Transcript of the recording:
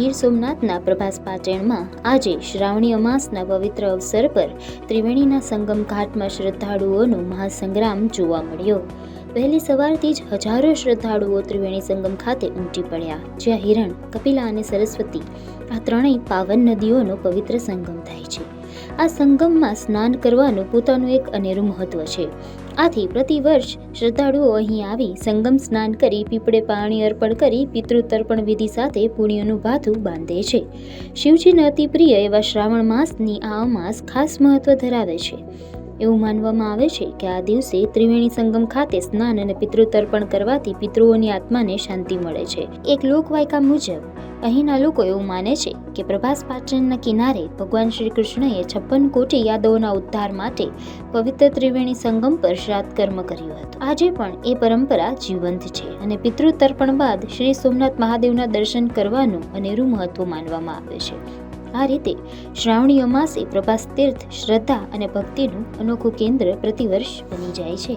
ગીર સોમનાથના પ્રભાસ પાટણમાં આજે શ્રાવણી અમાસના પવિત્ર અવસર પર ત્રિવેણીના સંગમ ઘાટમાં શ્રદ્ધાળુઓનો મહાસંગ્રામ જોવા મળ્યો। વહેલી સવારથી જ હજારો શ્રદ્ધાળુઓ ત્રિવેણી સંગમ ખાતે ઉમટી પડ્યા, જ્યાં હિરણ, કપિલા અને સરસ્વતી આ ત્રણેય પાવન નદીઓનો પવિત્ર સંગમ થાય છે। આ સંગમમાં સ્નાન કરવાનું પોતાનું એક અનેરું મહત્વ છે। આથી પ્રતિવર્ષ શ્રદ્ધાળુઓ અહીં આવી સંગમ સ્નાન કરી પીપળે પાણી અર્પણ કરી પિતૃતર્પણ વિધિ સાથે પુણ્યનું ભાથું બાંધે છે। શિવજીને અતિ પ્રિય એવા શ્રાવણ માસની આ અમાસ ખાસ મહત્વ ધરાવે છે। એવું માનવામાં આવે છે કે આ દિવસે ત્રિવેણી સંગમ ખાતે સ્નાન અને પિતૃતર્પણ કરવાથી પિતૃઓની આત્માને શાંતિ મળે છે। એક લોકવાયકા મુજબ અહીંના લોકો એવું માને છે કે પ્રભાસ પાટણના કિનારે ભગવાન શ્રી કૃષ્ણએ 56 કોટી યાદવોના ઉદ્ધાર માટે પવિત્ર ત્રિવેણી સંગમ પર શ્રાદ્ધ કર્મ કર્યું હતું। આજે પણ એ પરંપરા જીવંત છે અને પિતૃતર્પણ બાદ શ્રી સોમનાથ મહાદેવના દર્શન કરવાનું અનેરું મહત્વ માનવામાં આવે છે। આ રીતે શ્રાવણી અમાસે પ્રભાસ તીર્થ શ્રદ્ધા અને ભક્તિનું અનોખું કેન્દ્ર પ્રતિવર્ષ બની જાય છે।